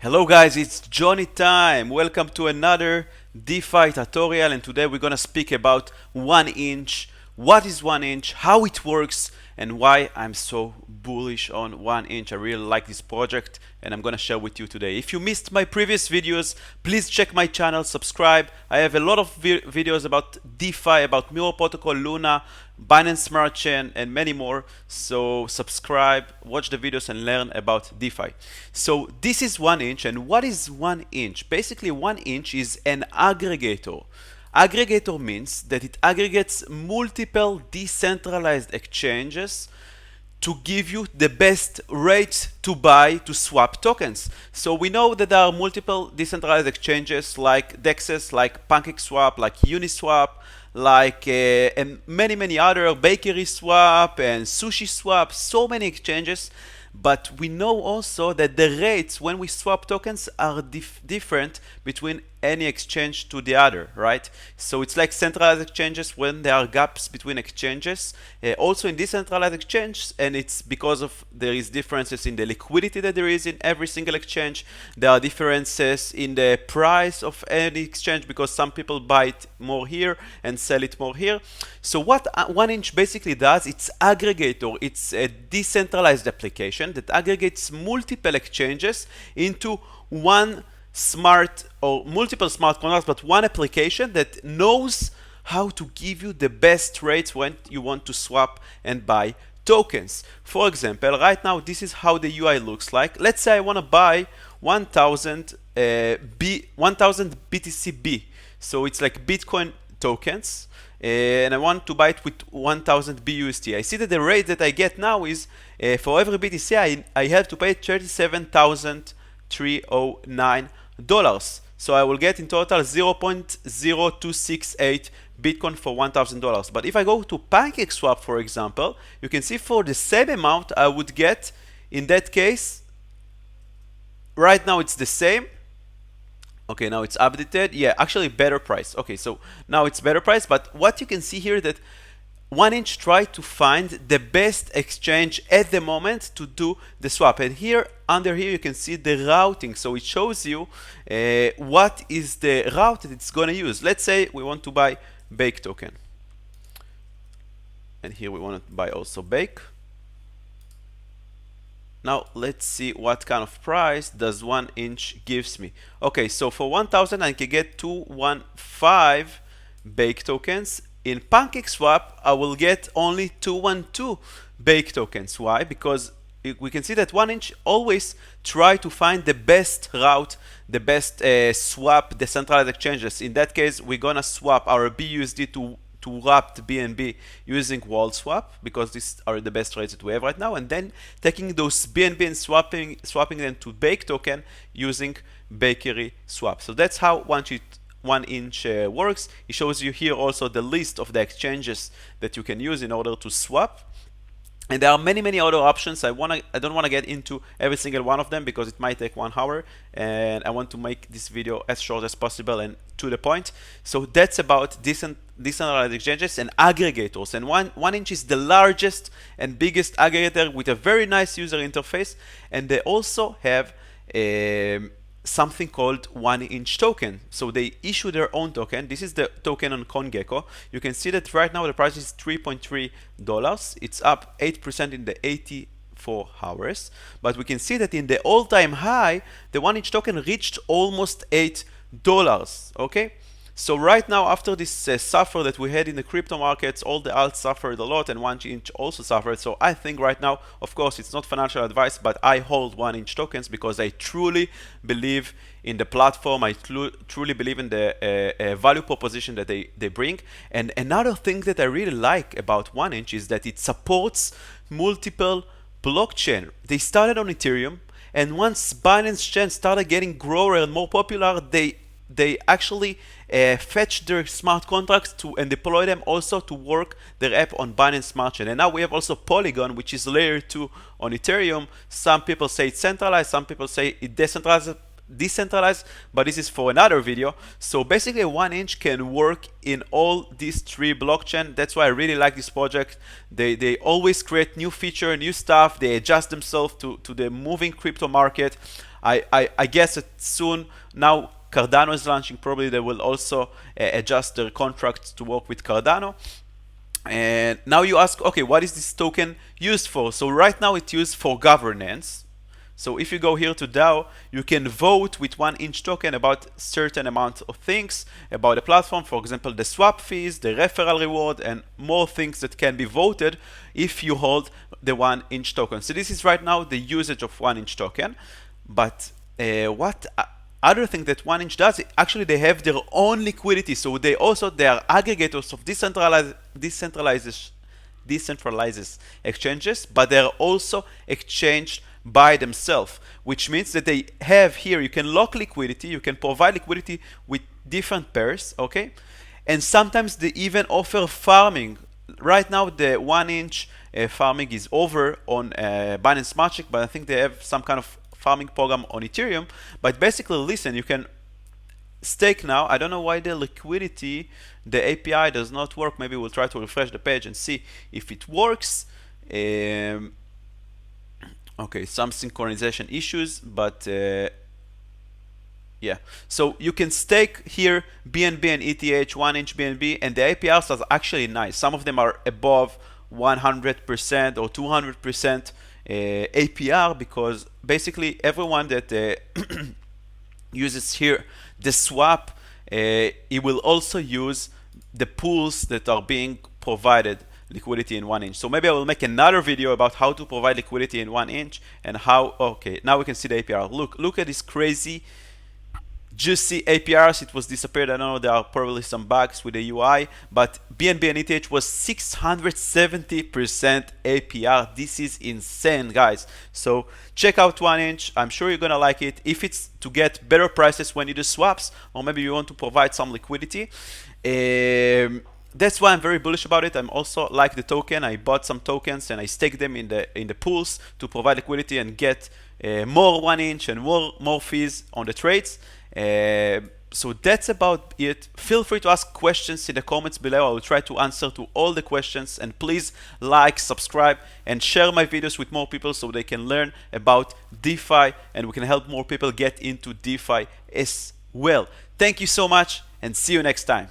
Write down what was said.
Hello guys, it's Johnny time. Welcome to another DeFi tutorial, and today we're gonna speak about 1inch. What is 1inch, how it works, and why I'm so bullish on 1inch. I really like this project and I'm gonna share with you today. If you missed my previous videos, please check my channel, subscribe. I have a lot of videos about DeFi, about Mirror Protocol, Luna, Binance Smart Chain, and many more. So subscribe, watch the videos, and learn about DeFi. So this is 1inch, and what is 1inch? Basically, 1inch is an aggregator. Aggregator means that it aggregates multiple decentralized exchanges to give you the best rate to buy, to swap tokens. So we know that there are multiple decentralized exchanges like DEXs, like PancakeSwap, like Uniswap, like and many other, Bakery Swap and Sushi Swap, so many exchanges. But we know also that the rates when we swap tokens are different between any exchange to the other, right? So it's like centralized exchanges when there are gaps between exchanges. Also in decentralized exchanges, and it's because of there is differences in the liquidity that there is in every single exchange. There are differences in the price of any exchange because some people buy it more here and sell it more here. So what 1inch basically does, it's aggregator. It's a decentralized application that aggregates multiple exchanges into one smart or multiple smart contracts, but one application that knows how to give you the best rates when you want to swap and buy tokens. For example, right now this is how the UI looks like. Let's say I want to buy 1000 BTCB, so it's like Bitcoin tokens, and I want to buy it with 1000 BUSD. I see that the rate that I get now is for every BTC I have to pay $37,309. So I will get in total 0.0268 Bitcoin for $1,000. But if I go to PancakeSwap, for example, you can see for the same amount I would get, in that case, right now it's the same. Okay, now it's updated. Yeah, actually better price. Okay, so now it's better price, but what you can see here that 1inch try to find the best exchange at the moment to do the swap. And here, under here, you can see the routing. So it shows you what is the route that it's going to use. Let's say we want to buy Bake token. And here we want to buy also Bake. Now let's see what kind of price does 1inch gives me. Okay, so for 1000 I can get 215 Bake tokens. In PancakeSwap I will get only 212 Bake tokens. Why? Because we can see that 1inch always try to find the best route, the best swap decentralized exchanges. In that case, we're gonna swap our BUSD to wrapped BNB using World Swap, because these are the best rates that we have right now, and then taking those BNB and swapping them to Bake token using Bakery Swap. So that's how 1inch works. It shows you here also the list of the exchanges that you can use in order to swap. And there are many other options. I don't want to get into every single one of them because it might take 1 hour, and I want to make this video as short as possible and to the point. So that's about decentralized exchanges and aggregators. And 1inch is the largest and biggest aggregator with a very nice user interface. And they also have something called 1inch token. So they issue their own token. This is the token on CoinGecko. You can see that right now the price is $3.3. It's up 8% in the 84 hours. But we can see that in the all-time high, the 1inch token reached almost $8. Okay? So right now, after this suffer that we had in the crypto markets, all the alts suffered a lot, and 1inch also suffered. So I think right now, of course, it's not financial advice, but I hold 1inch tokens because I truly believe in the platform. I truly believe in the value proposition that they bring. And another thing that I really like about 1inch is that it supports multiple blockchain. They started on Ethereum, and once Binance Chain started getting growing and more popular, they actually fetch their smart contracts and deploy them also to work their app on Binance Smart Chain. And now we have also Polygon, which is layer 2 on Ethereum. Some people say it's centralized, some people say it's decentralized, but this is for another video. So basically 1inch can work in all these 3 blockchain. That's why I really like this project. They always create new feature, new stuff. They adjust themselves to the moving crypto market. I guess that soon now Cardano is launching. Probably they will also adjust their contracts to work with Cardano. And now you ask, okay, what is this token used for? So right now it's used for governance. So if you go here to DAO, you can vote with 1inch token about certain amount of things about the platform. For example, the swap fees, the referral reward, and more things that can be voted if you hold the 1inch token. So this is right now the usage of 1inch token. But what other thing that 1inch does, actually they have their own liquidity. So they are aggregators of decentralized exchanges, but they are also exchanged by themselves, which means that they have here, you can lock liquidity, you can provide liquidity with different pairs, okay? And sometimes they even offer farming. Right now the 1inch farming is over on Binance Smart Chain, but I think they have some kind of farming program on Ethereum. But basically, listen, you can stake now. I don't know why the liquidity, the API does not work. Maybe we'll try to refresh the page and see if it works. Okay, some synchronization issues, but yeah. So you can stake here BNB and ETH, 1inch BNB, and the APRs are actually nice. Some of them are above 100% or 200% APR, because basically everyone that uses here the swap, it will also use the pools that are being provided liquidity in 1inch. So maybe I will make another video about how to provide liquidity in 1inch and how. Okay, now we can see the APR. Look at this crazy juicy APRs. It was disappeared. I don't know, there are probably some bugs with the UI, but BNB and ETH was 670% APR. This is insane, guys. So check out 1inch. I'm sure you're gonna like it. If it's to get better prices when you do swaps, or maybe you want to provide some liquidity, that's why I'm very bullish about it. I'm also like the token. I bought some tokens and I staked them in the pools to provide liquidity and get more 1inch and more fees on the trades. So that's about it. Feel free to ask questions in the comments below. I will try to answer to all the questions, and please like, subscribe, and share my videos with more people so they can learn about DeFi and we can help more people get into DeFi as well. Thank you so much, and see you next time.